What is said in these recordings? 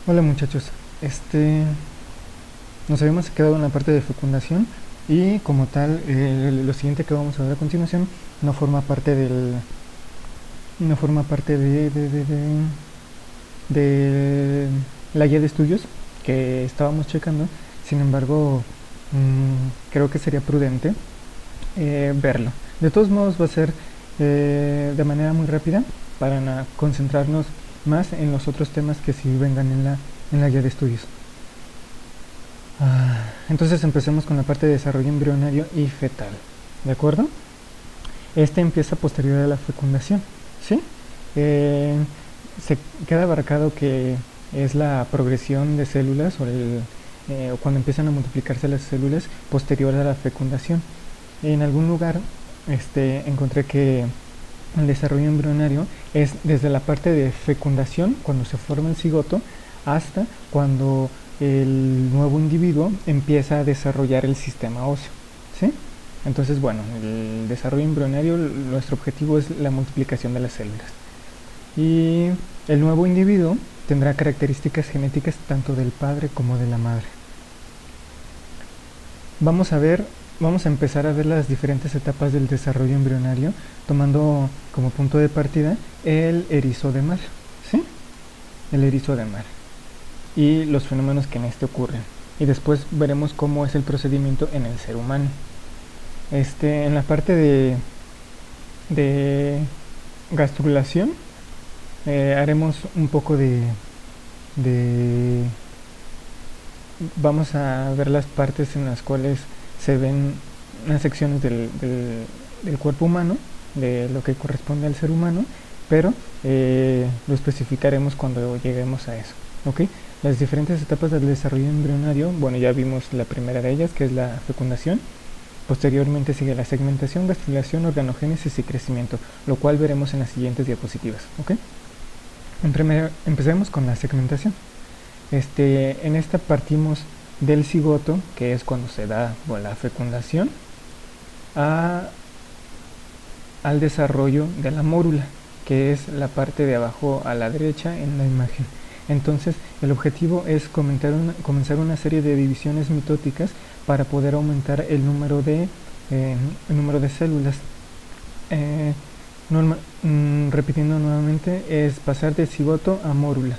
Hola muchachos, nos habíamos quedado en la parte de fecundación y como tal lo siguiente que vamos a ver a continuación no forma parte no forma parte de la guía de estudios que estábamos checando. Sin embargo, creo que sería prudente verlo. De todos modos va a ser de manera muy rápida para concentrarnos más en los otros temas que sí vengan en la guía de estudios. Entonces empecemos con la parte de desarrollo embrionario y fetal. ¿De acuerdo? Este empieza posterior a la fecundación. ¿Sí? Eh, Se queda abarcado que es la progresión de células o cuando empiezan a multiplicarse las células posterior a la fecundación. En algún lugar encontré que el desarrollo embrionario es desde la parte de fecundación, cuando se forma el cigoto, hasta cuando el nuevo individuo empieza a desarrollar el sistema óseo. ¿Sí? Entonces, bueno, el desarrollo embrionario, nuestro objetivo es la multiplicación de las células. Y el nuevo individuo tendrá características genéticas tanto del padre como de la madre. Vamos a ver, vamos a empezar a ver las diferentes etapas del desarrollo embrionario, tomando como punto de partida el erizo de mar, ¿sí? El erizo de mar y los fenómenos que en este ocurren. Y después veremos cómo es el procedimiento en el ser humano. En la parte de gastrulación haremos un poco de vamos a ver las partes en las cuales se ven unas secciones del cuerpo humano, de lo que corresponde al ser humano, pero lo especificaremos cuando lleguemos a eso. ¿Ok? Las diferentes etapas del desarrollo embrionario, bueno, ya vimos la primera de ellas, que es la fecundación. Posteriormente sigue la segmentación, gastrulación, organogénesis y crecimiento, lo cual veremos en las siguientes diapositivas. ¿Ok? Empecemos con la segmentación. En esta partimos del cigoto, que es cuando se da la fecundación, a, al desarrollo de la mórula, que es la parte de abajo a la derecha en la imagen. Entonces, el objetivo es comenzar una serie de divisiones mitóticas para poder aumentar el número de células. Repitiendo nuevamente, es pasar de cigoto a mórula.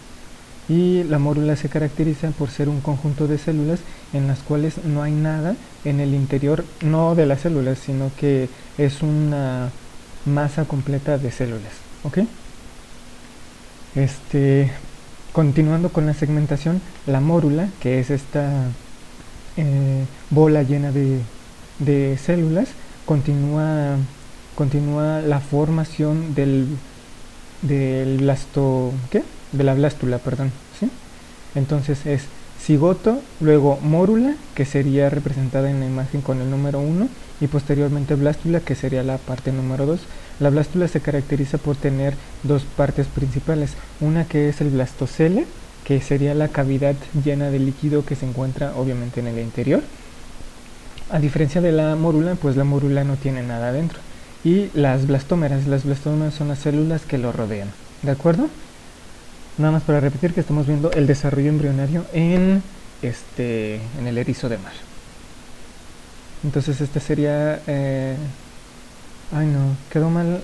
Y la mórula se caracteriza por ser un conjunto de células en las cuales no hay nada en el interior, no de las células, sino que es una masa completa de células. ¿Ok? Continuando con la segmentación, la mórula, que es esta bola llena de células, continúa la formación del blasto, ¿qué? De la blástula, perdón, ¿sí? Entonces es cigoto, luego mórula, que sería representada en la imagen con el número 1, y posteriormente blástula, que sería la parte número 2. La blástula se caracteriza por tener dos partes principales, una que es el blastocele, que sería la cavidad llena de líquido que se encuentra obviamente en el interior. A diferencia de la mórula, pues la mórula no tiene nada adentro. Y las blastómeras son las células que lo rodean. ¿De acuerdo? Nada más para repetir que estamos viendo el desarrollo embrionario en el erizo de mar. Entonces esta sería... ay no, quedó mal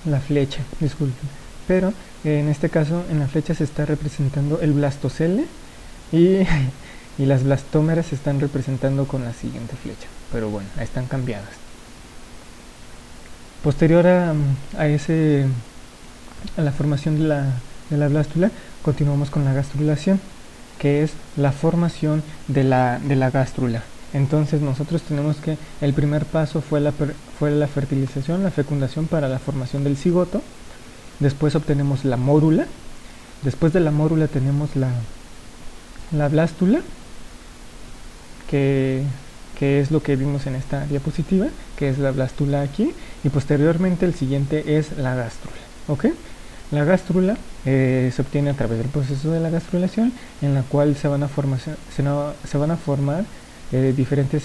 la flecha, disculpen. Pero en este caso en la flecha se está representando el blastocele y, y las blastómeras se están representando con la siguiente flecha. Pero bueno, están cambiadas. Posterior a la formación de la blástula, continuamos con la gastrulación, que es la formación de la gástrula. Entonces nosotros tenemos que el primer paso fue la fertilización, la fecundación para la formación del cigoto. Después obtenemos la mórula. Después de la mórula tenemos la blástula, que es lo que vimos en esta diapositiva, que es la blástula aquí, y posteriormente el siguiente es la gástrula. ¿Ok? La gástrula se obtiene a través del proceso de la gastrulación, en la cual se van a formar diferentes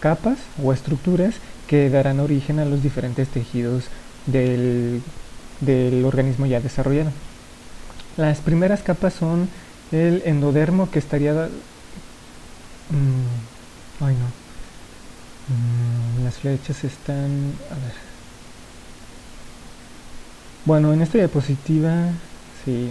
capas o estructuras que darán origen a los diferentes tejidos del organismo ya desarrollado. Las primeras capas son el endodermo, que estaría... ay no. Las flechas están... A ver. Bueno, en esta diapositiva... Sí.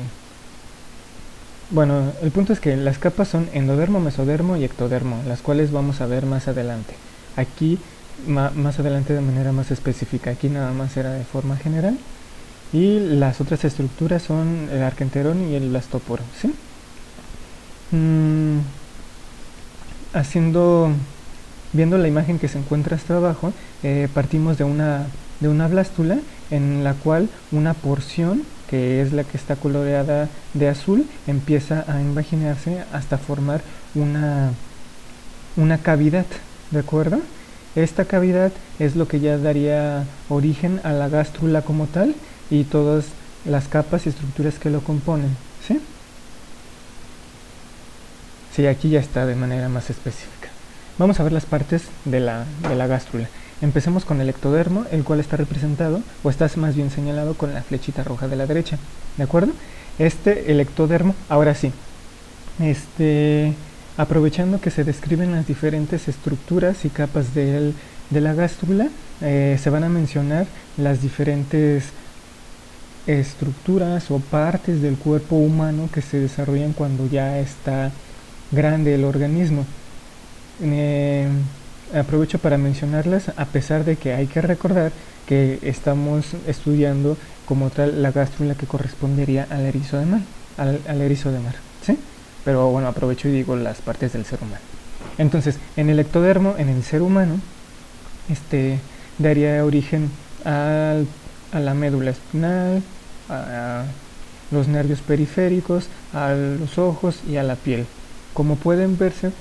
Bueno, el punto es que las capas son endodermo, mesodermo y ectodermo, las cuales vamos a ver más adelante. Aquí, más adelante de manera más específica. Aquí nada más era de forma general. Y las otras estructuras son el arquenterón y el blastóporo, ¿sí? Viendo la imagen que se encuentra hasta abajo, partimos de una blástula en la cual una porción, que es la que está coloreada de azul, empieza a invaginarse hasta formar una cavidad, ¿de acuerdo? Esta cavidad es lo que ya daría origen a la gástrula como tal y todas las capas y estructuras que lo componen, ¿sí? Sí, aquí ya está de manera más específica. Vamos a ver las partes de la gástrula. Empecemos con el ectodermo, el cual está representado, o está más bien señalado con la flechita roja de la derecha, ¿de acuerdo? El ectodermo, ahora sí, aprovechando que se describen las diferentes estructuras y capas de la gástrula, se van a mencionar las diferentes estructuras o partes del cuerpo humano que se desarrollan cuando ya está grande el organismo. Aprovecho para mencionarlas, a pesar de que hay que recordar que estamos estudiando como tal la gástrula que correspondería al erizo de mar, ¿sí? Pero bueno, aprovecho y digo las partes del ser humano. Entonces, en el ectodermo, en el ser humano, daría origen a la médula espinal, a los nervios periféricos, a los ojos y a la piel. Como pueden verse,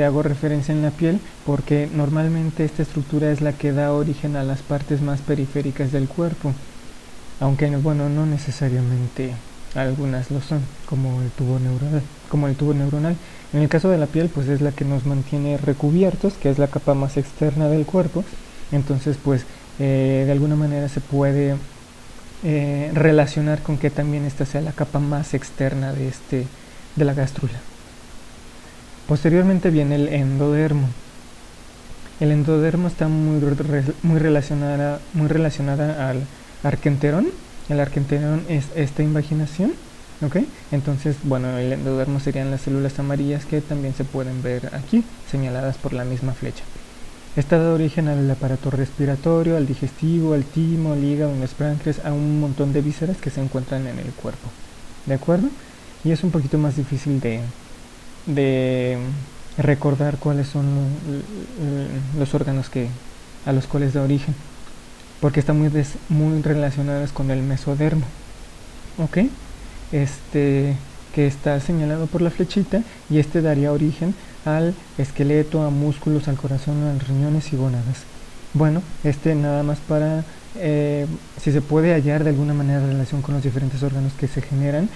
hago referencia en la piel porque normalmente esta estructura es la que da origen a las partes más periféricas del cuerpo, aunque bueno, no necesariamente algunas lo son, como el tubo neuronal. En el caso de la piel, pues es la que nos mantiene recubiertos, que es la capa más externa del cuerpo. Entonces, pues de alguna manera se puede relacionar con que también esta sea la capa más externa de la gástrula. Posteriormente viene el endodermo. El endodermo está muy relacionada al arquenterón. El arquenterón es esta invaginación, ¿ok? Entonces, bueno, el endodermo serían las células amarillas que también se pueden ver aquí, señaladas por la misma flecha. Esta da origen al aparato respiratorio, al digestivo, al timo, al hígado, al páncreas, a un montón de vísceras que se encuentran en el cuerpo, ¿de acuerdo? Y es un poquito más difícil de recordar cuáles son los órganos a los cuales da origen, porque están muy relacionadas con el mesodermo, ¿ok? Que está señalado por la flechita, y daría origen al esqueleto, a músculos, al corazón, a los riñones y gónadas. Bueno, nada más para si se puede hallar de alguna manera relación con los diferentes órganos que se generan,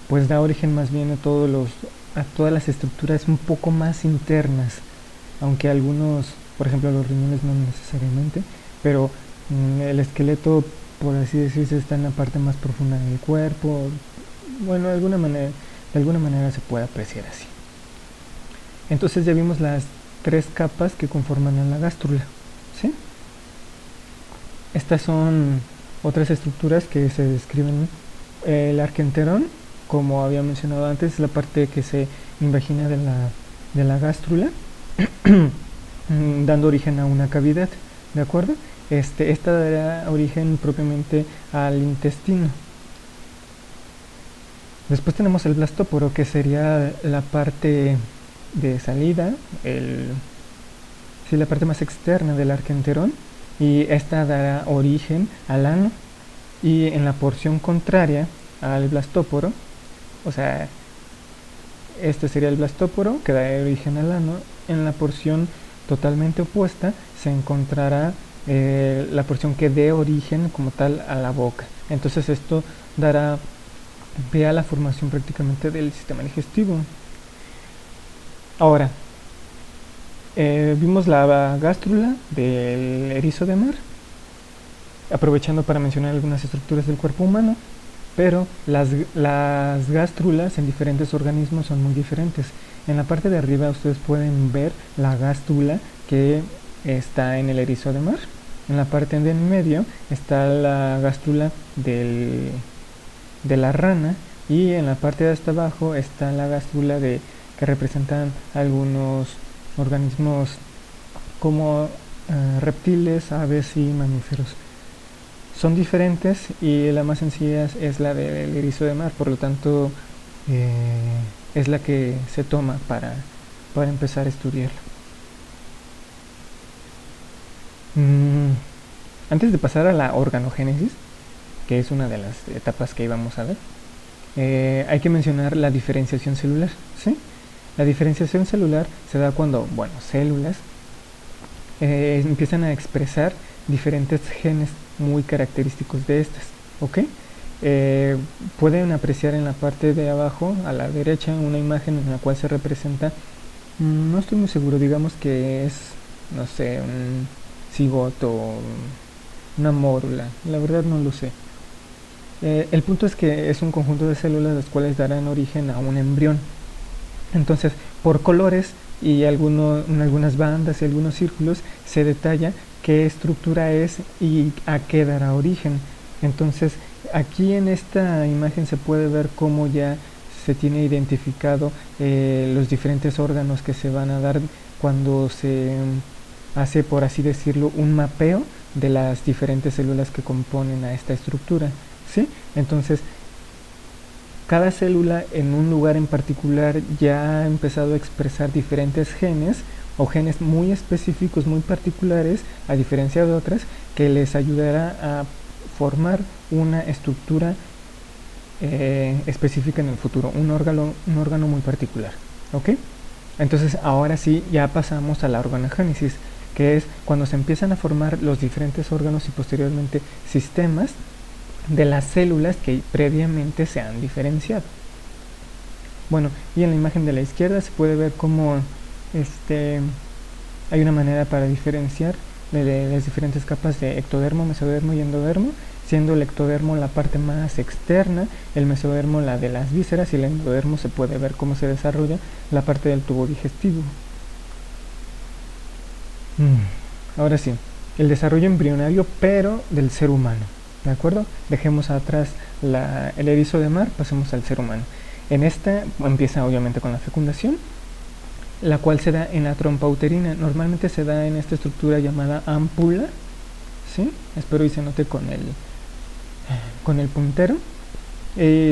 pues da origen más bien a todas las estructuras un poco más internas, aunque algunos, por ejemplo los riñones no necesariamente, pero el esqueleto, por así decirse, está en la parte más profunda del cuerpo. Bueno, de alguna manera se puede apreciar así. Entonces ya vimos las 3 capas que conforman a la gástrula, ¿sí? Estas son otras estructuras que se describen. El arquenterón, como había mencionado antes, es la parte que se invagina de la gástrula, dando origen a una cavidad, ¿de acuerdo? Esta dará origen propiamente al intestino. Después tenemos el blastóporo, que sería la parte de salida, la parte más externa del arquenterón, y esta dará origen al ano, y en la porción contraria al blastóporo, o sea, este sería el blastóporo que da origen al ano, en la porción totalmente opuesta se encontrará la porción que dé origen como tal a la boca. Entonces esto dará pie a la formación prácticamente del sistema digestivo. Ahora, vimos la gástrula del erizo de mar. aprovechando para mencionar algunas estructuras del cuerpo humano, pero las gástrulas en diferentes organismos son muy diferentes. En la parte de arriba ustedes pueden ver la gástrula que está en el erizo de mar. En la parte de en medio está la gástrula de la rana, y en la parte de hasta abajo está la gástrula que representan algunos organismos como reptiles, aves y mamíferos. Son diferentes y la más sencilla es la del erizo de mar, por lo tanto es la que se toma para empezar a estudiarlo. Antes de pasar a la organogénesis, que es una de las etapas que íbamos a ver, hay que mencionar la diferenciación celular, ¿sí? La diferenciación celular se da cuando, células empiezan a expresar diferentes genes muy característicos de estas, ¿ok? Pueden apreciar en la parte de abajo, a la derecha, una imagen en la cual se representa, no estoy muy seguro, digamos que es, no sé, un cigoto, una mórula, la verdad no lo sé. El punto es que es un conjunto de células las cuales darán origen a un embrión. Entonces, por colores y en algunas bandas y algunos círculos se detalla qué estructura es y a qué dará origen. Entonces, aquí en esta imagen se puede ver cómo ya se tiene identificado los diferentes órganos que se van a dar cuando se hace, por así decirlo, un mapeo de las diferentes células que componen a esta estructura, ¿sí? Entonces, cada célula en un lugar en particular ya ha empezado a expresar diferentes genes o genes muy específicos, muy particulares, a diferencia de otras, que les ayudará a formar una estructura específica en el futuro, un órgano muy particular, ¿ok? Entonces ahora sí ya pasamos a la organogénesis, que es cuando se empiezan a formar los diferentes órganos y posteriormente sistemas de las células que previamente se han diferenciado. Bueno, y en la imagen de la izquierda se puede ver cómo hay una manera para diferenciar las diferentes capas de ectodermo, mesodermo y endodermo, siendo el ectodermo la parte más externa, el mesodermo la de las vísceras y el endodermo se puede ver cómo se desarrolla la parte del tubo digestivo. Ahora sí, el desarrollo embrionario pero del ser humano, ¿de acuerdo? Dejemos atrás el erizo de mar, pasemos al ser humano. En esta empieza obviamente con la fecundación, la cual se da en la trompa uterina. Normalmente se da en esta estructura llamada ámpula, ¿sí? Espero y se note con el puntero,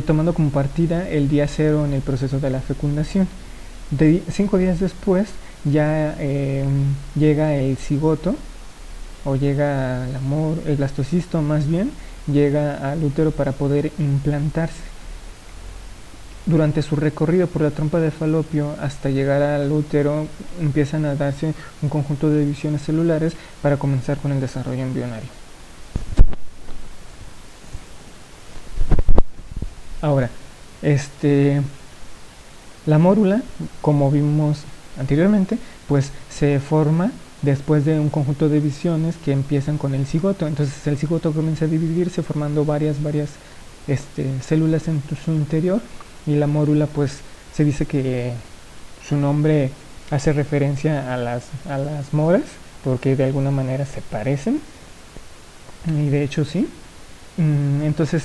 tomando como partida el día 0 en el proceso de la fecundación. 5 días después ya llega el cigoto, o llega el blastocisto más bien, llega al útero para poder implantarse. Durante su recorrido por la trompa de Falopio hasta llegar al útero empiezan a darse un conjunto de divisiones celulares para comenzar con el desarrollo embrionario. Ahora, la mórula, como vimos anteriormente, pues se forma después de un conjunto de divisiones que empiezan con el cigoto. Entonces el cigoto comienza a dividirse formando varias células en su interior, y la mórula pues se dice que su nombre hace referencia a las moras porque de alguna manera se parecen, y de hecho sí. Entonces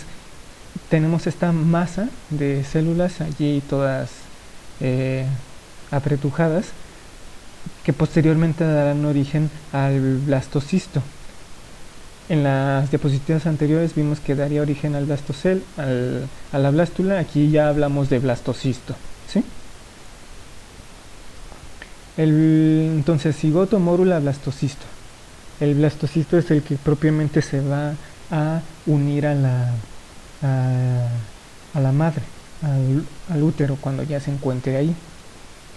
tenemos esta masa de células allí todas apretujadas que posteriormente darán origen al blastocisto. En las diapositivas anteriores vimos que daría origen al blastocel, a la blástula. Aquí ya hablamos de blastocisto, ¿sí? Entonces, cigoto, mórula, blastocisto. El blastocisto es el que propiamente se va a unir a la madre, al útero, cuando ya se encuentre ahí.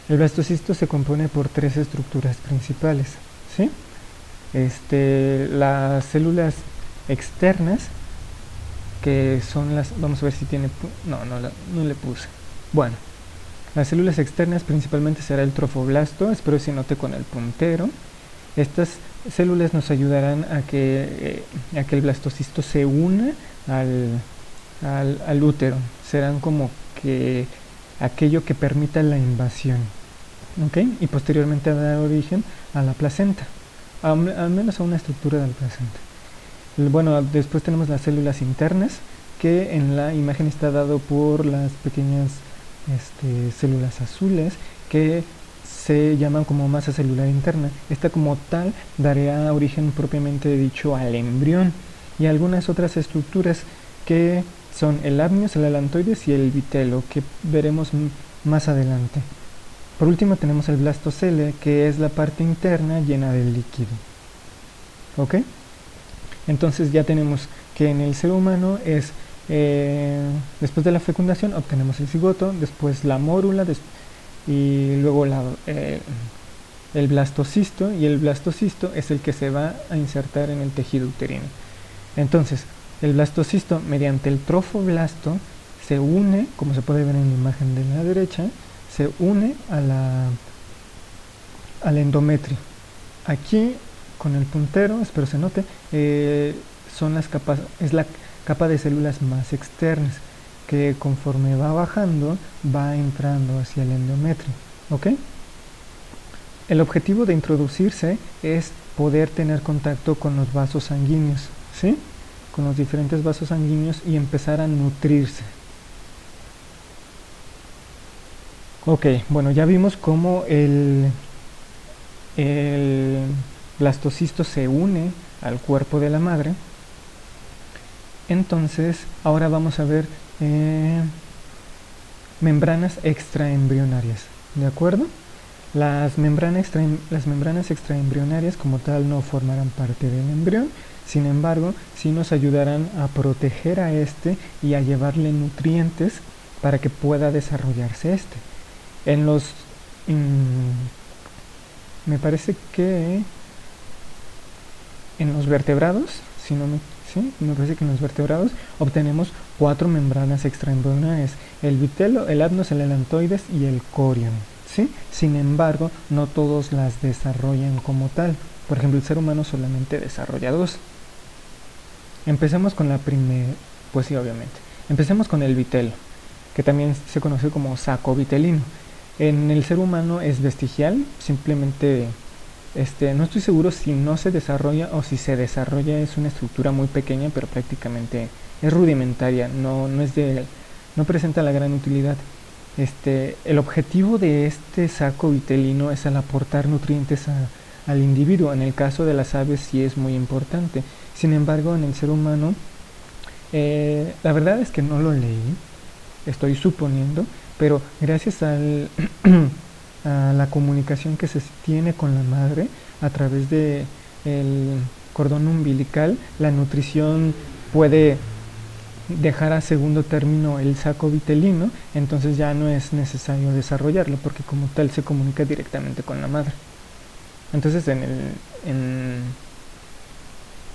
El blastocisto se compone por 3 estructuras principales, ¿sí? Las células externas, que son vamos a ver si tiene, no le puse. Bueno, las células externas principalmente será el trofoblasto, espero si note con el puntero. Estas células nos ayudarán a que el blastocisto se una al útero. Serán como que aquello que permita la invasión, ¿ok? Y posteriormente dar origen a la placenta, al menos a una estructura de la placenta. Bueno, después tenemos las células internas, que en la imagen está dado por las pequeñas células azules, que se llaman como masa celular interna. Esta como tal daría origen propiamente dicho al embrión, y algunas otras estructuras que son el amnios, el alantoides y el vitelo, que veremos más adelante. Por último tenemos el blastocele, que es la parte interna llena de líquido. ¿Ok? Entonces ya tenemos que en el ser humano es, después de la fecundación obtenemos el cigoto, después la mórula, y luego el blastocisto, y el blastocisto es el que se va a insertar en el tejido uterino. Entonces, el blastocisto, mediante el trofoblasto, se une, como se puede ver en la imagen de la derecha, se une al endometrio. Aquí, con el puntero, espero se note, es la capa de células más externas, que conforme va bajando, va entrando hacia el endometrio. ¿Ok? El objetivo de introducirse es poder tener contacto con los vasos sanguíneos, ¿sí? Con los diferentes vasos sanguíneos y empezar a nutrirse. Ok, bueno, ya vimos cómo el blastocisto se une al cuerpo de la madre. Entonces, ahora vamos a ver membranas extraembrionarias, ¿de acuerdo? Las membranas extraembrionarias como tal no formarán parte del embrión, sin embargo, sí nos ayudarán a proteger a este y a llevarle nutrientes para que pueda desarrollarse este. Me parece que en los vertebrados, me parece que en los vertebrados obtenemos 4 membranas extraembrionarias: el vitelo, el amnios, el alantoides y el corion, ¿sí? Sin embargo, no todos las desarrollan como tal. Por ejemplo, el ser humano solamente desarrolla 2. Empecemos con la primera, pues sí, obviamente. Empecemos con el vitelo, que también se conoce como saco vitelino. En el ser humano es vestigial, simplemente no estoy seguro si no se desarrolla o si se desarrolla. Es una estructura muy pequeña, pero prácticamente es rudimentaria, no presenta la gran utilidad. El objetivo de este saco vitelino es al aportar nutrientes al individuo. En el caso de las aves sí es muy importante. Sin embargo, en el ser humano, la verdad es que no lo leí, estoy suponiendo, pero gracias a la comunicación que se tiene con la madre a través del cordón umbilical, la nutrición puede dejar a segundo término el saco vitelino. Entonces ya no es necesario desarrollarlo, porque como tal se comunica directamente con la madre. Entonces en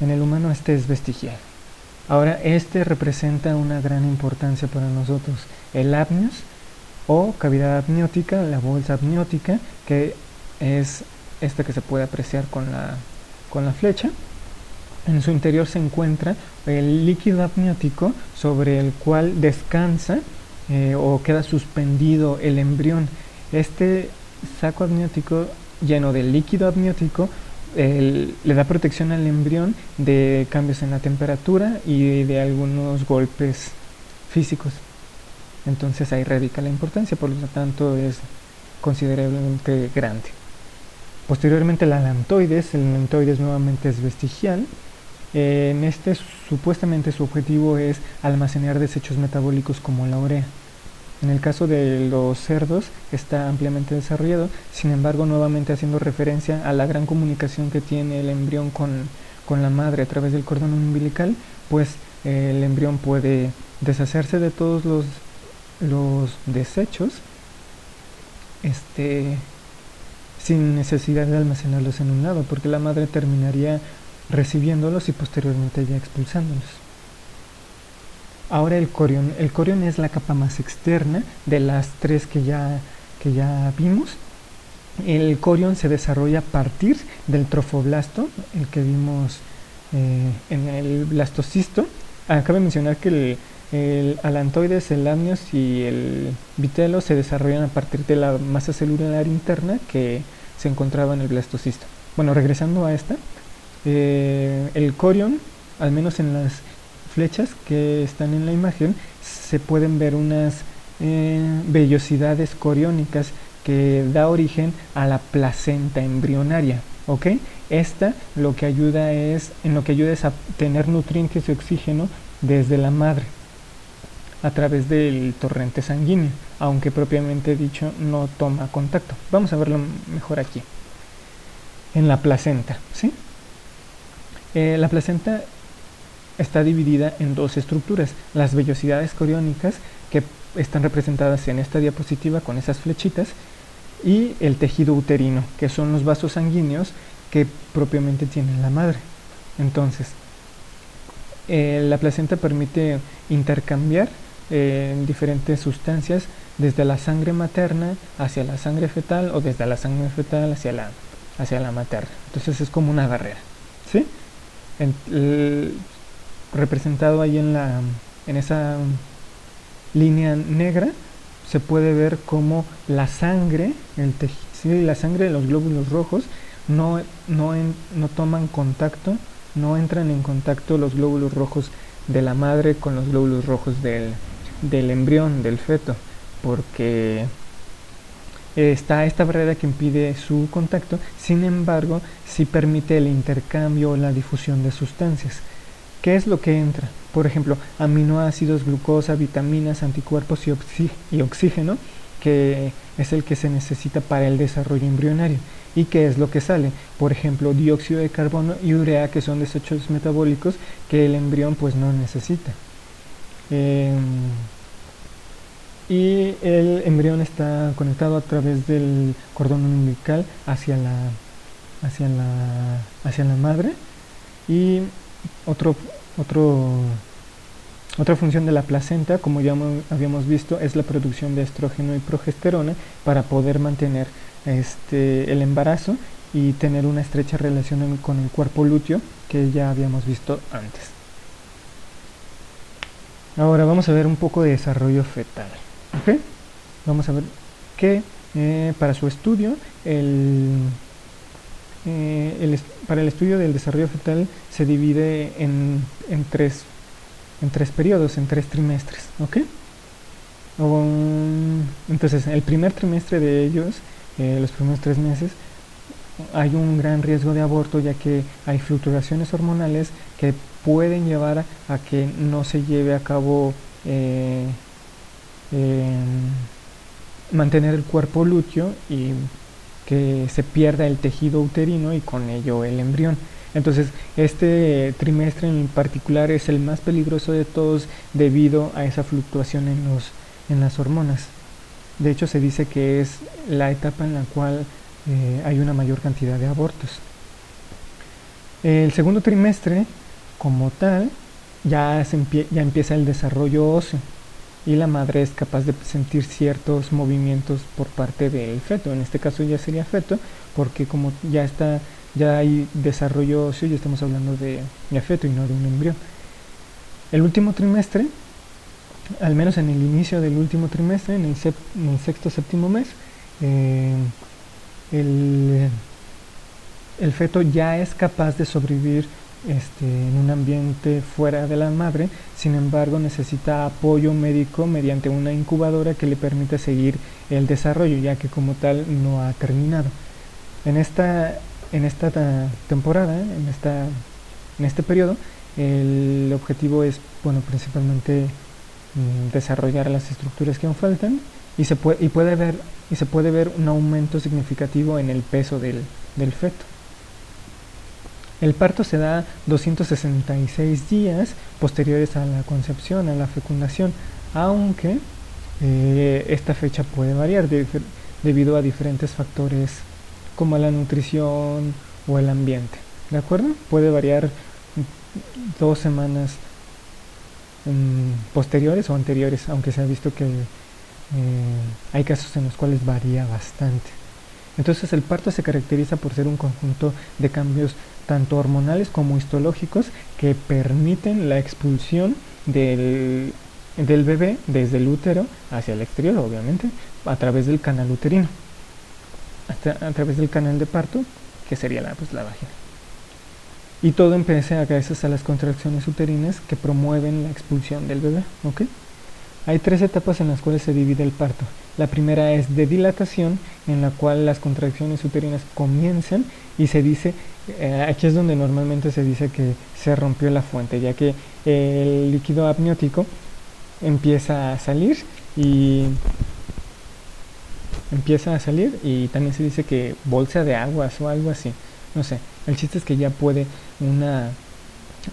el humano es vestigial. Ahora representa una gran importancia para nosotros: el amnios, o cavidad amniótica, la bolsa amniótica, que es esta que se puede apreciar con la flecha. En su interior se encuentra el líquido amniótico, sobre el cual descansa o queda suspendido el embrión. Este saco amniótico lleno de líquido amniótico le da protección al embrión de cambios en la temperatura y de algunos golpes físicos. Entonces ahí radica la importancia, por lo tanto es considerablemente grande. Posteriormente el alantoides nuevamente es vestigial. Supuestamente su objetivo es almacenar desechos metabólicos como la urea. En el caso de los cerdos está ampliamente desarrollado, sin embargo, nuevamente haciendo referencia a la gran comunicación que tiene el embrión con la madre a través del cordón umbilical, pues el embrión puede deshacerse de todos los desechos sin necesidad de almacenarlos en un lado, porque la madre terminaría recibiéndolos y posteriormente ya expulsándolos. Ahora el corion es la capa más externa de las 3 que ya vimos. el corión se desarrolla a partir del trofoblasto, el que vimos en el blastocisto. Cabe mencionar que el alantoides, el amnios y el vitelo se desarrollan a partir de la masa celular interna que se encontraba en el blastocisto. Bueno, regresando a esta, el corión, al menos en las flechas que están en la imagen, se pueden ver unas vellosidades coriónicas que da origen a la placenta embrionaria, ¿ok? Esta lo que ayuda es a tener nutrientes y oxígeno desde la madre a través del torrente sanguíneo, aunque propiamente dicho no toma contacto. Vamos a verlo mejor aquí, en la placenta, ¿sí? La placenta está dividida en dos estructuras: las vellosidades coriónicas, que están representadas en esta diapositiva con esas flechitas, y el tejido uterino, que son los vasos sanguíneos que propiamente tiene la madre. Entonces, la placenta permite intercambiar diferentes sustancias desde la sangre materna hacia la sangre fetal, o desde la sangre fetal hacia la materna. Entonces es como una barrera, ¿sí? Representado ahí en esa línea negra, se puede ver cómo la sangre, la sangre de los glóbulos rojos no toman contacto, no entran en contacto los glóbulos rojos de la madre con los glóbulos rojos del embrión, del feto, porque está esta barrera que impide su contacto. Sin embargo, sí permite el intercambio o la difusión de sustancias. ¿Qué es lo que entra? Por ejemplo, aminoácidos, glucosa, vitaminas, anticuerpos y oxígeno, que es el que se necesita para el desarrollo embrionario. ¿Y qué es lo que sale? Por ejemplo, dióxido de carbono y urea, que son desechos metabólicos que el embrión pues no necesita. Y el embrión está conectado a través del cordón umbilical hacia la madre. Y otra función de la placenta, como ya habíamos visto, es la producción de estrógeno y progesterona para poder mantener el embarazo y tener una estrecha relación con el cuerpo lúteo, que ya habíamos visto antes. Ahora vamos a ver un poco de desarrollo fetal, ¿ok? Vamos a ver que para su estudio, para el estudio del desarrollo fetal se divide en tres periodos, en 3 trimestres, ¿ok? Entonces, el primer trimestre de ellos, los primeros 3 meses, hay un gran riesgo de aborto, ya que hay fluctuaciones hormonales que pueden llevar a que no se lleve a cabo mantener el cuerpo lúteo y que se pierda el tejido uterino y con ello el embrión. Entonces, este trimestre en particular es el más peligroso de todos debido a esa fluctuación en las hormonas. De hecho, se dice que es la etapa en la cual hay una mayor cantidad de abortos. El segundo trimestre, como tal, ya empieza el desarrollo óseo y la madre es capaz de sentir ciertos movimientos por parte del feto. En este caso ya sería feto, porque como ya hay desarrollo óseo, ya estamos hablando de feto y no de un embrión. El último trimestre, al menos en el inicio del último trimestre, en el sexto séptimo mes, el feto ya es capaz de sobrevivir en un ambiente fuera de la madre. Sin embargo, necesita apoyo médico mediante una incubadora que le permite seguir el desarrollo, ya que como tal no ha terminado. En esta temporada, en este periodo, el objetivo es, principalmente desarrollar las estructuras que aún faltan, y se puede ver un aumento significativo en el peso del feto. El parto se da 266 días posteriores a la concepción, a la fecundación, aunque esta fecha puede variar debido a diferentes factores como la nutrición o el ambiente, ¿de acuerdo? Puede variar 2 semanas posteriores o anteriores, aunque se ha visto que hay casos en los cuales varía bastante. Entonces el parto se caracteriza por ser un conjunto de cambios tanto hormonales como histológicos que permiten la expulsión del bebé desde el útero hacia el exterior, obviamente, a través del canal uterino, a través del canal de parto, que sería la vagina. Y todo empieza gracias a las contracciones uterinas que promueven la expulsión del bebé, ¿ok? Hay 3 etapas en las cuales se divide el parto. La primera es de dilatación, en la cual las contracciones uterinas comienzan y se dice, aquí es donde normalmente se dice que se rompió la fuente, ya que el líquido amniótico empieza a salir y también se dice que bolsa de aguas o algo así, no sé. El chiste es que ya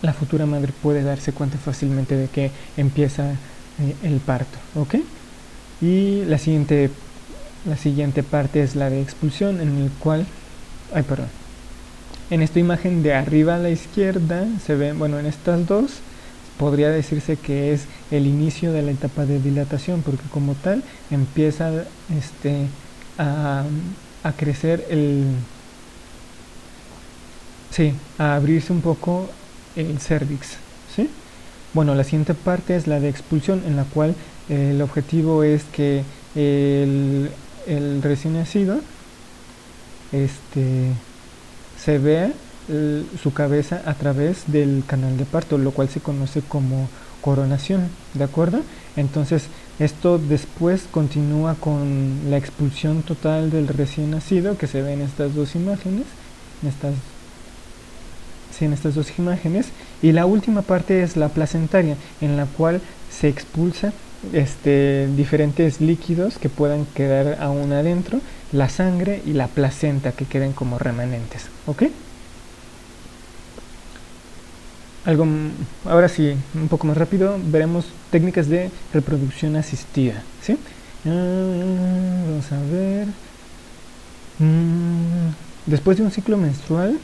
la futura madre puede darse cuenta fácilmente de que empieza el parto, ¿ok? Y la siguiente parte es la de expulsión, en el cual, en esta imagen de arriba a la izquierda se ven, bueno, en estas dos podría decirse que es el inicio de la etapa de dilatación, porque como tal empieza a crecer a abrirse un poco el cérvix, ¿sí? Bueno, la siguiente parte es la de expulsión, en la cual el objetivo es que el recién nacido se vea su cabeza a través del canal de parto, lo cual se conoce como coronación, ¿de acuerdo? Entonces esto después continúa con la expulsión total del recién nacido, que se ve en estas dos imágenes, en estas dos imágenes, y la última parte es la placentaria, en la cual se expulsa diferentes líquidos que puedan quedar aún adentro, la sangre y la placenta que queden como remanentes, ¿ok? Ahora sí, un poco más rápido, veremos técnicas de reproducción asistida, ¿sí? Vamos a ver. Después de un ciclo menstrual,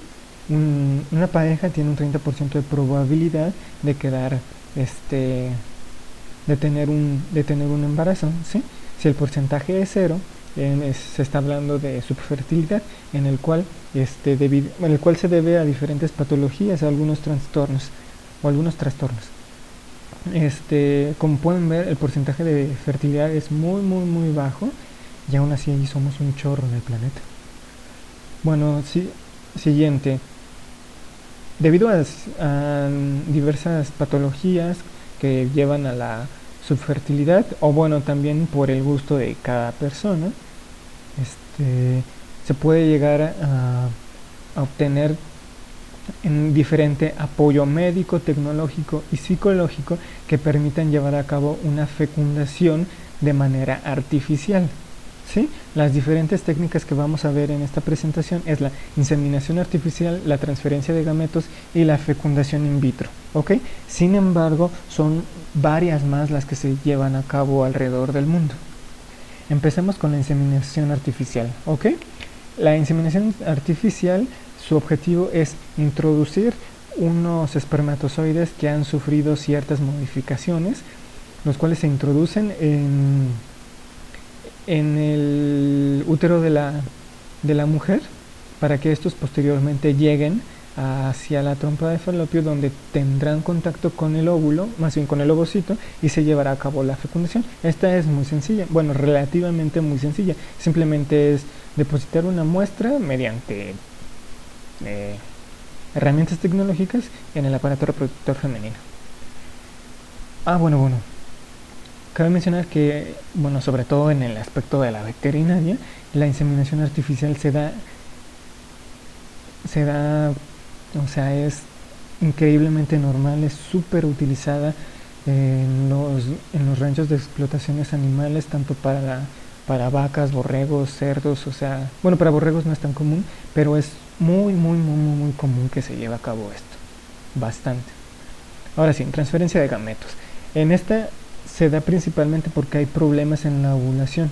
una pareja tiene un 30% de probabilidad de quedar, de tener un embarazo, ¿sí? Si el porcentaje es 0, se está hablando de subfertilidad, en el cual se debe a diferentes patologías, a algunos trastornos. Como pueden ver, el porcentaje de fertilidad es muy muy muy bajo, y aún así allí somos un chorro en el planeta. Bueno, siguiente. Debido a diversas patologías que llevan a la subfertilidad, o bueno, también por el gusto de cada persona, se puede llegar a obtener un diferente apoyo médico, tecnológico y psicológico que permitan llevar a cabo una fecundación de manera artificial. ¿Sí? Las diferentes técnicas que vamos a ver en esta presentación es la inseminación artificial, la transferencia de gametos y la fecundación in vitro, ¿ok? Sin embargo, son varias más las que se llevan a cabo alrededor del mundo. Empecemos con la inseminación artificial, ¿ok? La inseminación artificial, su objetivo es introducir unos espermatozoides que han sufrido ciertas modificaciones, los cuales se introducen en el útero de la mujer, para que estos posteriormente lleguen hacia la trompa de falopio, donde tendrán contacto con el óvulo, más bien con el ovocito, y se llevará a cabo la fecundación. Esta es muy sencilla, bueno, relativamente muy sencilla. Simplemente es depositar una muestra mediante herramientas tecnológicas en el aparato reproductor femenino. Bueno. Cabe mencionar que, bueno, sobre todo en el aspecto de la veterinaria, la inseminación artificial se da, o sea, es increíblemente normal, es súper utilizada en los ranchos de explotaciones animales, tanto para vacas, borregos, cerdos, o sea, bueno, para borregos no es tan común, pero es muy, muy, muy, muy, muy común que se lleve a cabo esto, bastante. Ahora sí, transferencia de gametos. En esta se da principalmente porque hay problemas en la ovulación.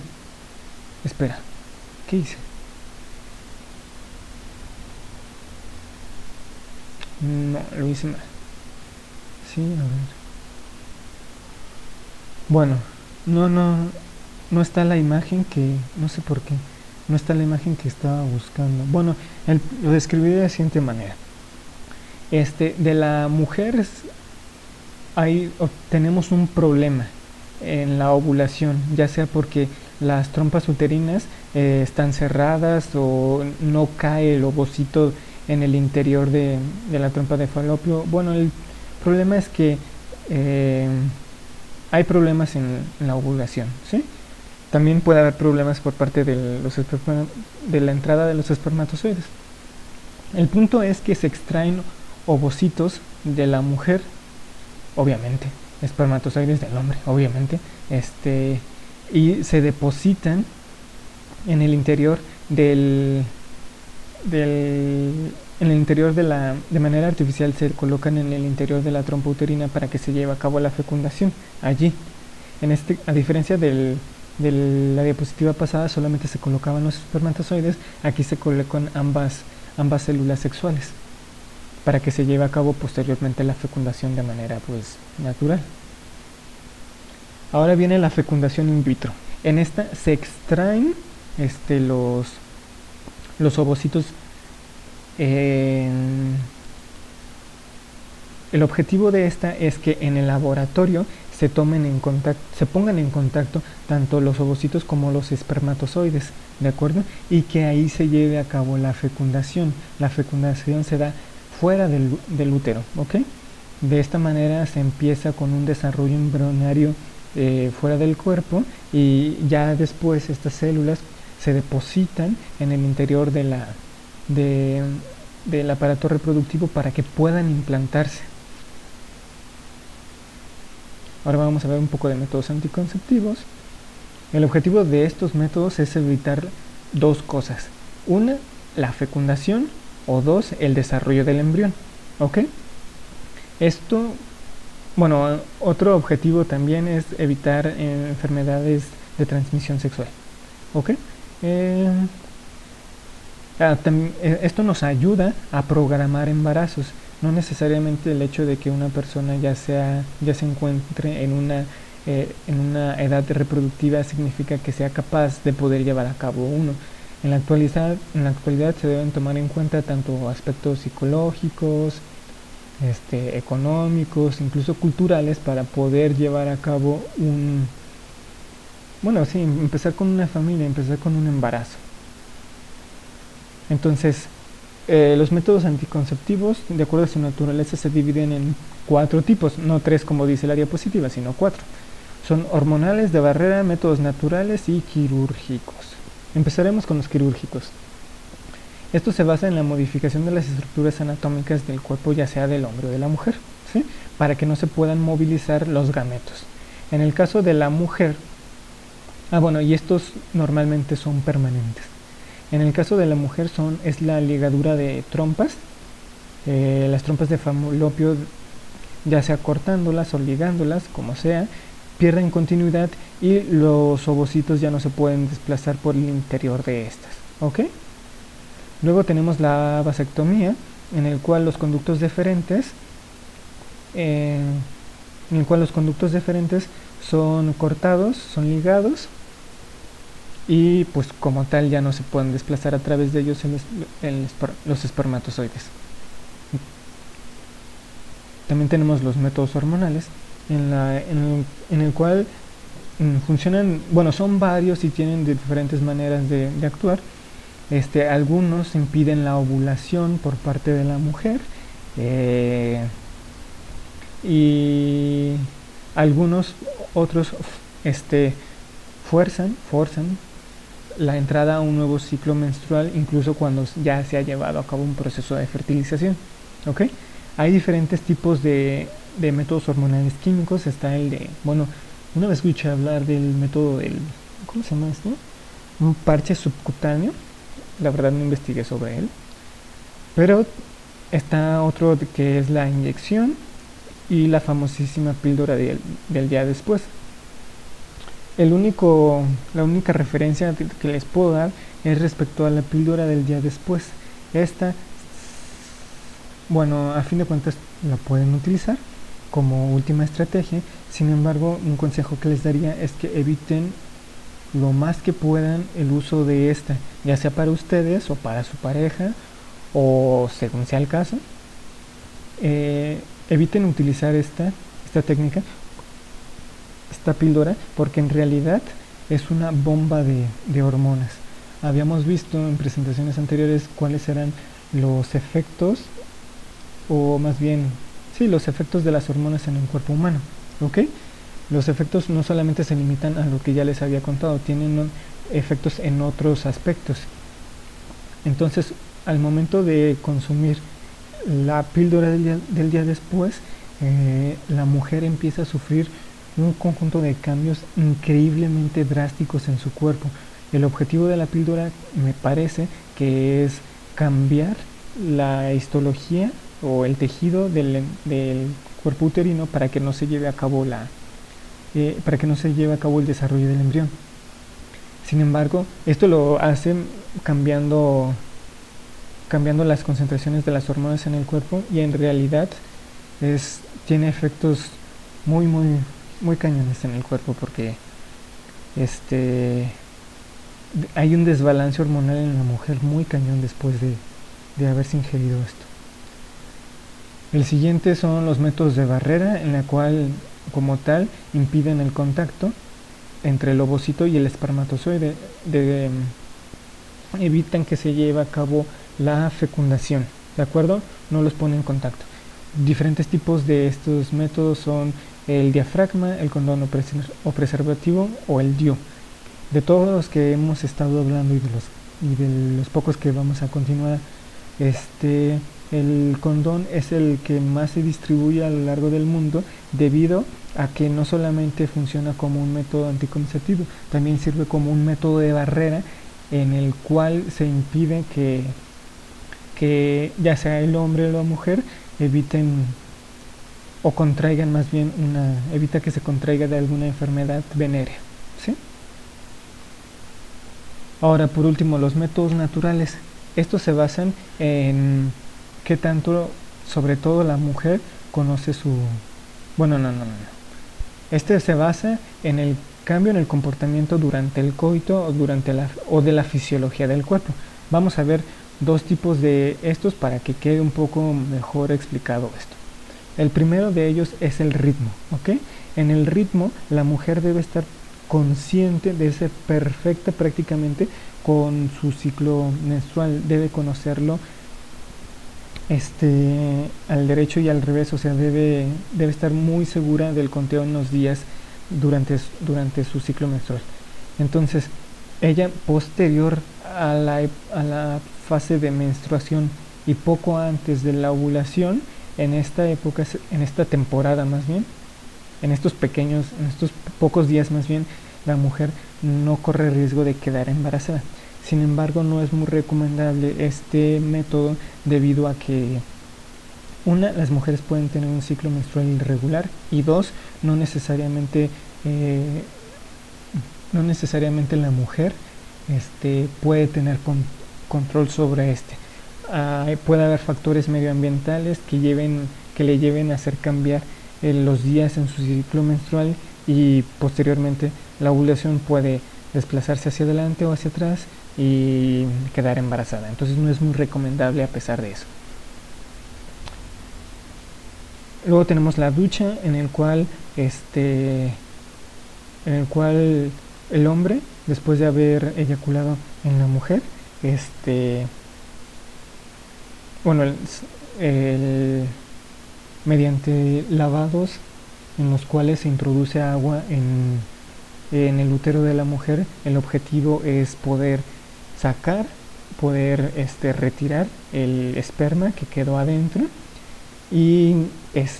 Espera, ¿qué hice? No, lo hice mal. Sí, a ver. Bueno, no está la imagen, que no sé por qué. no está la imagen que estaba buscando. Bueno, lo describí de la siguiente manera. De la mujer tenemos un problema en la ovulación, ya sea porque las trompas uterinas están cerradas o no cae el ovocito en el interior de la trompa de falopio. Bueno, el problema es que hay problemas en la ovulación, ¿sí? También puede haber problemas por parte de la entrada de los espermatozoides. El punto es que se extraen ovocitos de la mujer, obviamente, espermatozoides del hombre, obviamente, y se depositan en el interior en el interior de manera artificial, se colocan en el interior de la trompa uterina para que se lleve a cabo la fecundación allí. A diferencia de la diapositiva pasada, solamente se colocaban los espermatozoides, aquí se colocan ambas células sexuales para que se lleve a cabo posteriormente la fecundación de manera pues natural. Ahora viene la fecundación in vitro. En esta se extraen los ovocitos. El objetivo de esta es que en el laboratorio se pongan en contacto tanto los ovocitos como los espermatozoides, ¿de acuerdo? Y que ahí se lleve a cabo la fecundación. La fecundación se da fuera del útero, ¿ok? De esta manera se empieza con un desarrollo embrionario fuera del cuerpo, y ya después estas células se depositan en el interior del aparato reproductivo para que puedan implantarse. Ahora vamos a ver un poco de métodos anticonceptivos. El objetivo de estos métodos es evitar dos cosas: una, la fecundación, o dos, el desarrollo del embrión, ¿ok? Otro objetivo también es evitar enfermedades de transmisión sexual, ¿ok? Esto nos ayuda a programar embarazos. No necesariamente el hecho de que una persona ya se encuentre en una edad reproductiva significa que sea capaz de poder llevar a cabo uno. En la actualidad se deben tomar en cuenta tanto aspectos psicológicos, económicos, incluso culturales, para poder llevar a cabo empezar con una familia, empezar con un embarazo. Entonces, los métodos anticonceptivos, de acuerdo a su naturaleza, se dividen en 4 tipos, no 3 como dice la diapositiva, sino 4. Son hormonales, de barrera, métodos naturales y quirúrgicos. Empezaremos con los quirúrgicos. Esto se basa en la modificación de las estructuras anatómicas del cuerpo, ya sea del hombre o de la mujer, ¿sí? Para que no se puedan movilizar los gametos. En el caso de la mujer, y estos normalmente son permanentes. En el caso de la mujer es la ligadura de trompas, las trompas de falopio, ya sea cortándolas o ligándolas, como sea, pierden continuidad y los ovocitos ya no se pueden desplazar por el interior de estas, ¿ok? Luego tenemos la vasectomía, en el cual los conductos deferentes son cortados, son ligados, y pues como tal ya no se pueden desplazar a través de ellos los espermatozoides. También tenemos los métodos hormonales, en el cual funcionan, son varios y tienen diferentes maneras de actuar. Algunos impiden la ovulación por parte de la mujer, y algunos otros forzan la entrada a un nuevo ciclo menstrual, incluso cuando ya se ha llevado a cabo un proceso de fertilización, ¿ok? Hay diferentes tipos de métodos hormonales químicos. Está una vez escuché hablar del método ¿cómo se llama esto? Un parche subcutáneo. La verdad no investigué sobre él, pero está otro que es la inyección y la famosísima píldora del día después. La única referencia que les puedo dar es respecto a la píldora del día después. Esta, a fin de cuentas la pueden utilizar como última estrategia. Sin embargo, un consejo que les daría es que eviten lo más que puedan el uso de esta, ya sea para ustedes o para su pareja o según sea el caso. Eviten utilizar esta técnica, esta píldora, porque en realidad es una bomba de hormonas. Habíamos visto en presentaciones anteriores cuáles eran los efectos, o más bien, sí, los efectos de las hormonas en el cuerpo humano, ¿ok? Los efectos no solamente se limitan a lo que ya les había contado, tienen efectos en otros aspectos. Entonces, al momento de consumir la píldora del día después, la mujer empieza a sufrir un conjunto de cambios increíblemente drásticos en su cuerpo. El objetivo de la píldora me parece que es cambiar la histología o el tejido del cuerpo uterino para que no se lleve a cabo el desarrollo del embrión. Sin embargo, esto lo hace cambiando las concentraciones de las hormonas en el cuerpo, y en realidad tiene efectos muy muy cañones en el cuerpo, porque hay un desbalance hormonal en la mujer muy cañón después de haberse ingerido esto. El siguiente son los métodos de barrera, en la cual como tal impiden el contacto entre el ovocito y el espermatozoide, evitan que se lleve a cabo la fecundación, ¿de acuerdo? No los pone en contacto. Diferentes tipos de estos métodos son el diafragma, el condón o preservativo, o el DIU. De todos los que hemos estado hablando y de los pocos que vamos a continuar, el condón es el que más se distribuye a lo largo del mundo, debido a que no solamente funciona como un método anticonceptivo, también sirve como un método de barrera en el cual se impide que ya sea el hombre o la mujer eviten o contraigan, más bien evita que se contraiga de alguna enfermedad venérea, ¿sí? Ahora, por último, los métodos naturales. Estos se basan en qué tanto, sobre todo la mujer, conoce su... Bueno, no. Este se basa en el cambio en el comportamiento durante el coito o de la fisiología del cuerpo. Vamos a ver dos tipos de estos para que quede un poco mejor explicado esto. El primero de ellos es el ritmo, ¿ok? En el ritmo, la mujer debe estar consciente de ser perfecta prácticamente con su ciclo menstrual, debe conocerlo al derecho y al revés, o sea, debe estar muy segura del conteo en los días durante su ciclo menstrual. Entonces, ella, posterior a la fase de menstruación y poco antes de la ovulación, en esta época, en esta temporada más bien, en estos pocos días más bien, la mujer no corre riesgo de quedar embarazada. Sin embargo, no es muy recomendable este método, debido a que, una, las mujeres pueden tener un ciclo menstrual irregular, y dos, no necesariamente la mujer puede tener control sobre puede haber factores medioambientales que le lleven a hacer cambiar los días en su ciclo menstrual, y posteriormente la ovulación puede desplazarse hacia adelante o hacia atrás y quedar embarazada. Entonces no es muy recomendable a pesar de eso. Luego tenemos la ducha, en el cual el hombre, después de haber eyaculado en la mujer, mediante lavados en los cuales se introduce agua en el útero de la mujer, el objetivo es poder retirar el esperma que quedó adentro, y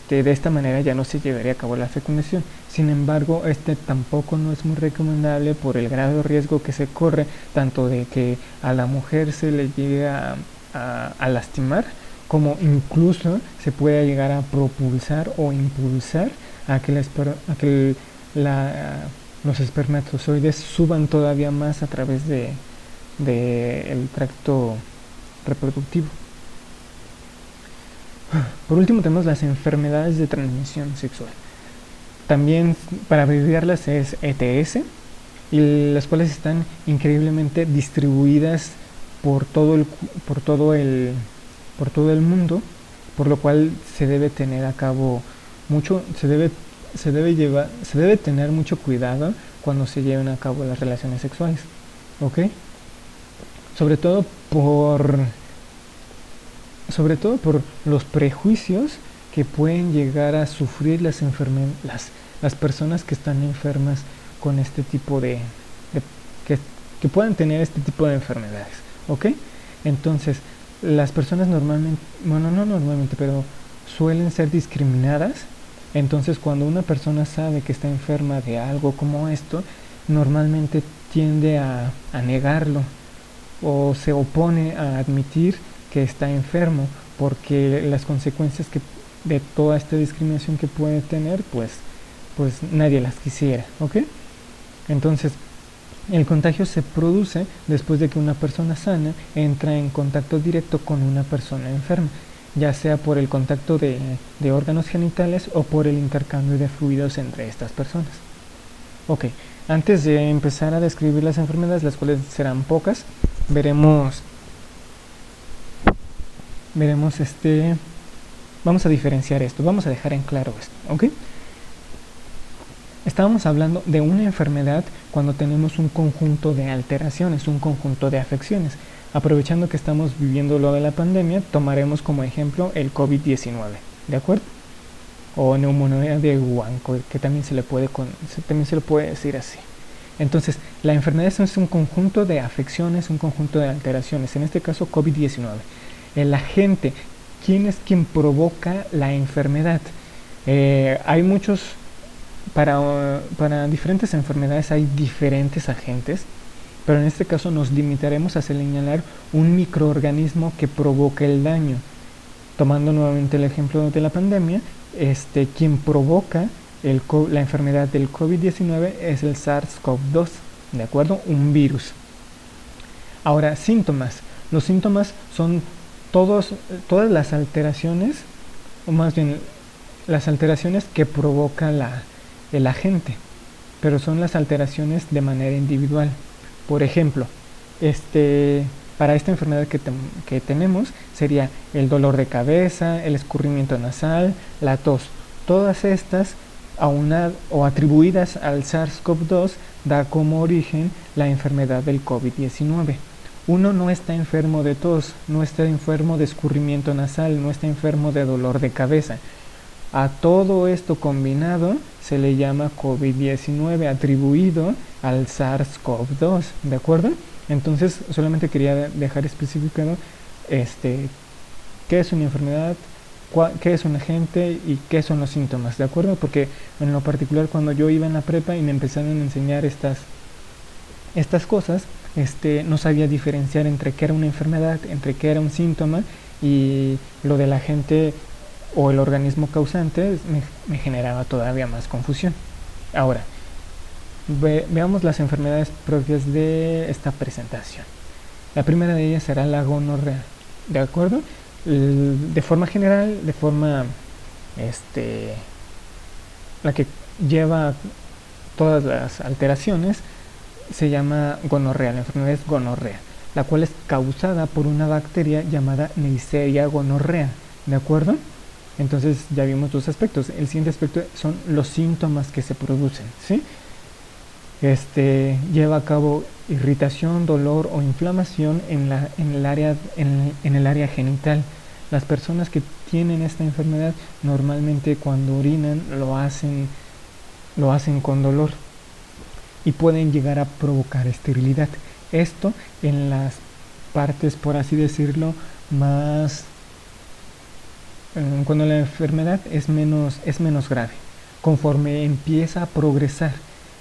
de esta manera ya no se llevaría a cabo la fecundación. Sin embargo, tampoco no es muy recomendable por el grado de riesgo que se corre, tanto de que a la mujer se le llegue a lastimar, como incluso se puede llegar a propulsar o impulsar a que los espermatozoides suban todavía más a través del tracto reproductivo. Por último, tenemos las enfermedades de transmisión sexual. También, para abreviarlas, es ETS. y las cuales están increíblemente distribuidas por todo el mundo, por lo cual se debe tener a cabo mucho, se debe tener mucho cuidado cuando se lleven a cabo las relaciones sexuales, ¿ok? Sobre todo por, sobre todo por los prejuicios que pueden llegar a sufrir las personas que están enfermas con este tipo que, que puedan tener este tipo de enfermedades, ¿ok? Entonces, las personas normalmente, bueno, no normalmente, pero suelen ser discriminadas. Entonces, cuando una persona sabe que está enferma de algo como esto, normalmente tiende a negarlo o se opone a admitir que está enfermo, porque las consecuencias de toda esta discriminación que puede tener, pues nadie las quisiera, ¿ok? Entonces, el contagio se produce después de que una persona sana entra en contacto directo con una persona enferma, ya sea por el contacto de órganos genitales o por el intercambio de fluidos entre estas personas. Ok, antes de empezar a describir las enfermedades, las cuales serán pocas, veremos vamos a diferenciar esto, vamos a dejar en claro esto, ¿ok? Estábamos hablando de una enfermedad cuando tenemos un conjunto de alteraciones, un conjunto de afecciones. Aprovechando que estamos viviendo lo de la pandemia, tomaremos como ejemplo el COVID-19, ¿de acuerdo? O neumonía de Wuhan, que también se le puede decir así. Entonces, la enfermedad es un conjunto de afecciones, un conjunto de alteraciones, en este caso COVID-19. El agente, ¿quién es quien provoca la enfermedad? Hay muchos... Para diferentes enfermedades hay diferentes agentes, pero en este caso nos limitaremos a señalar un microorganismo que provoca el daño. Tomando nuevamente el ejemplo de la pandemia, quien provoca la enfermedad del COVID-19 es el SARS-CoV-2, ¿de acuerdo? Un virus. Ahora, síntomas. Los síntomas son todas las alteraciones, o más bien las alteraciones que provoca el agente, pero son las alteraciones de manera individual. Por ejemplo, para esta enfermedad que tenemos sería el dolor de cabeza, el escurrimiento nasal, la tos. Todas estas, aunadas o atribuidas al SARS-CoV-2, da como origen la enfermedad del COVID-19. Uno no está enfermo de tos, no está enfermo de escurrimiento nasal, no está enfermo de dolor de cabeza. A todo esto combinado se le llama COVID-19 atribuido al SARS-CoV-2, ¿de acuerdo? Entonces solamente quería dejar especificado qué es una enfermedad, qué es un agente y qué son los síntomas, ¿de acuerdo? Porque en lo particular cuando yo iba en la prepa y me empezaron a enseñar estas cosas, no sabía diferenciar entre qué era una enfermedad, entre qué era un síntoma, y lo del agente o el organismo causante me generaba todavía más confusión. Ahora, veamos las enfermedades propias de esta presentación. La primera de ellas será la gonorrea, ¿de acuerdo? De forma general, la que lleva todas las alteraciones, se llama gonorrea. La enfermedad es gonorrea, la cual es causada por una bacteria llamada Neisseria gonorrea, ¿de acuerdo? Entonces ya vimos dos aspectos. El siguiente aspecto son los síntomas que se producen, ¿sí? Lleva a cabo irritación, dolor o inflamación en el área genital. Las personas que tienen esta enfermedad normalmente cuando orinan lo hacen con dolor y pueden llegar a provocar esterilidad. Esto en las partes, por así decirlo, más cuando la enfermedad es menos grave. Conforme empieza a progresar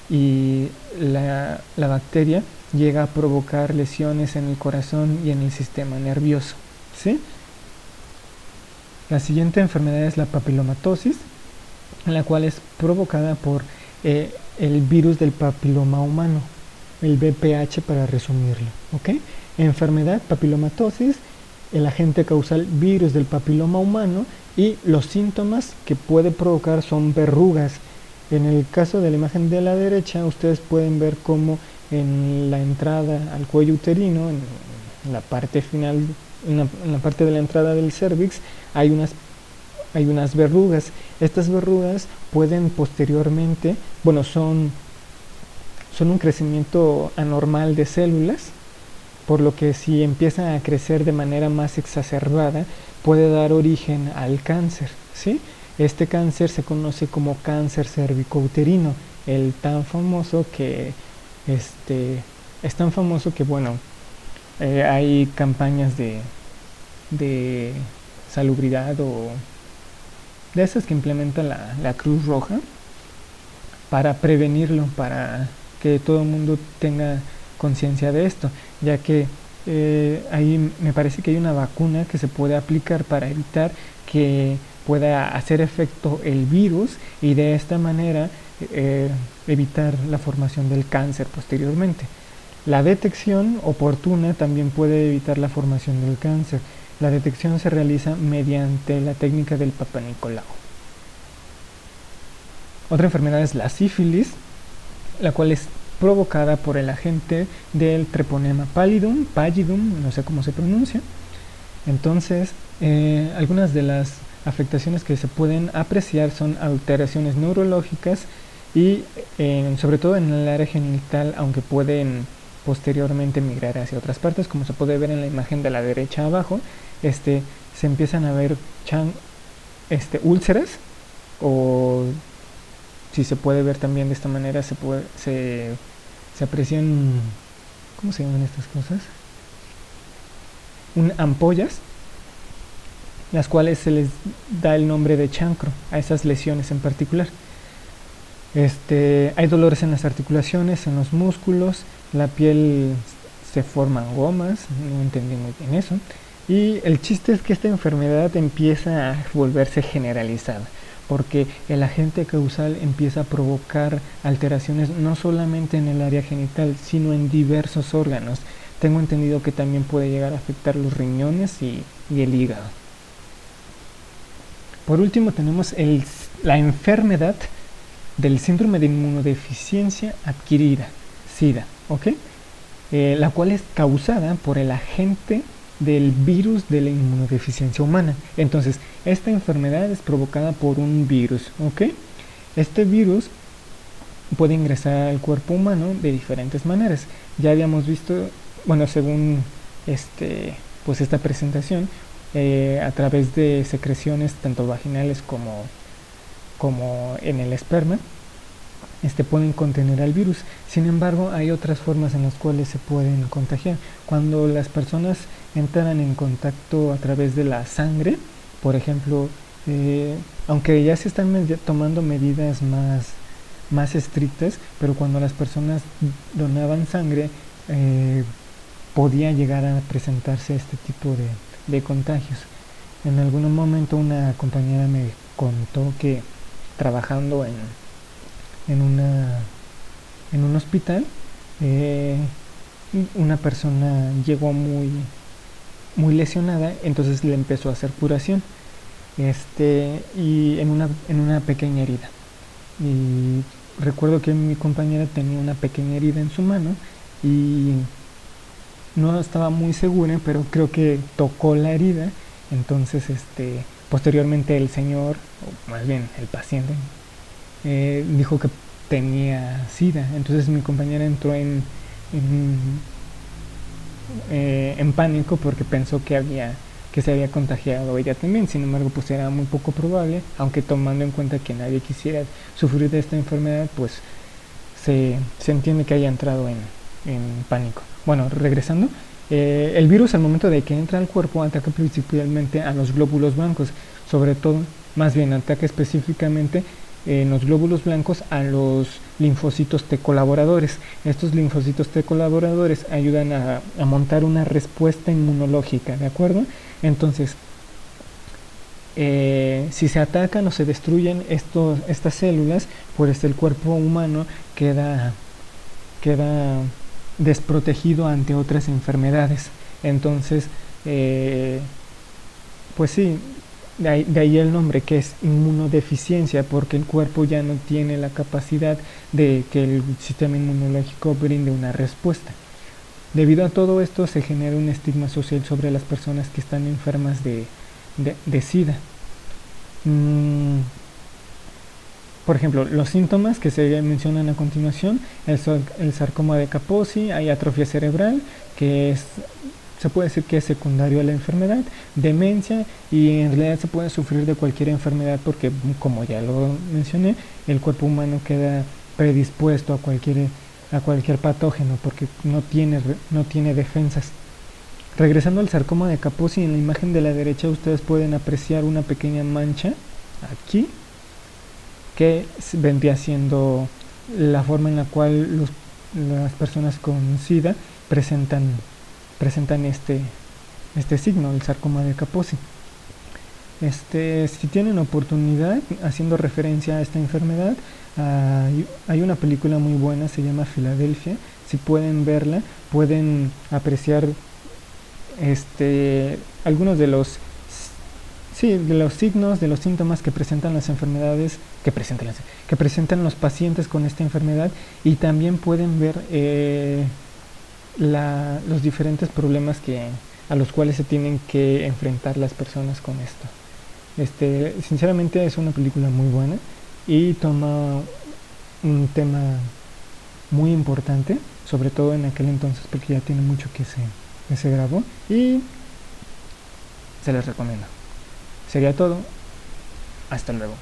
y la bacteria llega a provocar lesiones en el corazón y en el sistema nervioso, ¿sí? La siguiente enfermedad es la papilomatosis, la cual es provocada por el virus del papiloma humano, el VPH para resumirlo, ¿ok? Enfermedad, papilomatosis, el agente causal virus del papiloma humano, y los síntomas que puede provocar son verrugas En el caso de la imagen de la derecha, ustedes pueden ver cómo en la entrada al cuello uterino, en la parte final, en la parte de la entrada del cérvix, hay unas verrugas. Estas verrugas pueden posteriormente, bueno, son un crecimiento anormal de células, por lo que si empieza a crecer de manera más exacerbada, puede dar origen al cáncer, ¿sí? Este cáncer se conoce como cáncer cervicouterino, el tan famoso que, es tan famoso que, bueno, hay campañas de salubridad o de esas que implementa la Cruz Roja para prevenirlo, para que todo el mundo tenga conciencia de esto, ya que ahí me parece que hay una vacuna que se puede aplicar para evitar que pueda hacer efecto el virus y de esta manera evitar la formación del cáncer posteriormente. La detección oportuna también puede evitar la formación del cáncer. La detección se realiza mediante la técnica del Papa Nicolau. Otra enfermedad es la sífilis, la cual es provocada por el agente del Treponema pallidum, no sé cómo se pronuncia. Entonces, algunas de las afectaciones que se pueden apreciar son alteraciones neurológicas y sobre todo en el área genital, aunque pueden posteriormente migrar hacia otras partes, como se puede ver en la imagen de la derecha abajo. Se empiezan a ver úlceras, o si se puede ver también de esta manera, se aprecian, ¿cómo se llaman estas cosas? Ampollas, las cuales se les da el nombre de chancro a esas lesiones en particular. Hay dolores en las articulaciones, en los músculos, la piel se forman gomas, no entendí muy bien eso. Y el chiste es que esta enfermedad empieza a volverse generalizada, porque el agente causal empieza a provocar alteraciones no solamente en el área genital, sino en diversos órganos. Tengo entendido que también puede llegar a afectar los riñones y el hígado. Por último tenemos la enfermedad del síndrome de inmunodeficiencia adquirida, SIDA, ¿ok? La cual es causada por el agente del virus de la inmunodeficiencia humana. Entonces, esta enfermedad es provocada por un virus, ¿ok? Este virus puede ingresar al cuerpo humano de diferentes maneras. Ya habíamos visto, bueno, según pues esta presentación, a través de secreciones tanto vaginales como en el esperma, pueden contener al virus. Sin embargo, hay otras formas en las cuales se pueden contagiar. Cuando las personas entran en contacto a través de la sangre, por ejemplo, aunque ya se están tomando medidas más estrictas, pero cuando las personas donaban sangre, podía llegar a presentarse este tipo de contagios. En algún momento una compañera me contó que trabajando en un hospital, una persona llegó muy lesionada, entonces le empezó a hacer curación, y en una pequeña herida. Y recuerdo que mi compañera tenía una pequeña herida en su mano y no estaba muy segura, pero creo que tocó la herida. Entonces posteriormente el señor, o más bien el paciente, dijo que tenía SIDA. Entonces mi compañera entró en pánico porque pensó que se había contagiado ella también. Sin embargo, pues era muy poco probable, aunque tomando en cuenta que nadie quisiera sufrir de esta enfermedad, pues se entiende que haya entrado en pánico. Bueno, regresando, el virus al momento de que entra al cuerpo ataca principalmente a los glóbulos blancos, sobre todo, más bien ataca específicamente en los glóbulos blancos a los linfocitos T colaboradores. Estos linfocitos T colaboradores ayudan a montar una respuesta inmunológica, ¿de acuerdo? Entonces, si se atacan o se destruyen estas células, pues el cuerpo humano queda desprotegido ante otras enfermedades. Entonces, pues sí, De ahí el nombre, que es inmunodeficiencia, porque el cuerpo ya no tiene la capacidad de que el sistema inmunológico brinde una respuesta. Debido a todo esto se genera un estigma social sobre las personas que están enfermas de SIDA. Mm, por ejemplo, los síntomas que se mencionan a continuación, el sarcoma de Kaposi, hay atrofia cerebral, que se puede decir que es secundario a la enfermedad, demencia, y en realidad se puede sufrir de cualquier enfermedad porque, como ya lo mencioné, el cuerpo humano queda predispuesto a cualquier patógeno porque no tiene defensas. Regresando al sarcoma de Kaposi, en la imagen de la derecha ustedes pueden apreciar una pequeña mancha aquí que vendría siendo la forma en la cual las personas con SIDA presentan este signo, el sarcoma de Kaposi. Si tienen oportunidad, haciendo referencia a esta enfermedad, hay una película muy buena, se llama Filadelfia. Si pueden verla, pueden apreciar algunos de los signos, de los síntomas que presentan las enfermedades, que presentan los pacientes con esta enfermedad, y también pueden ver los diferentes problemas a los cuales se tienen que enfrentar las personas con esto. Sinceramente es una película muy buena y toma un tema muy importante, sobre todo en aquel entonces, porque ya tiene mucho que se grabó, y se les recomiendo. Sería todo. Hasta luego.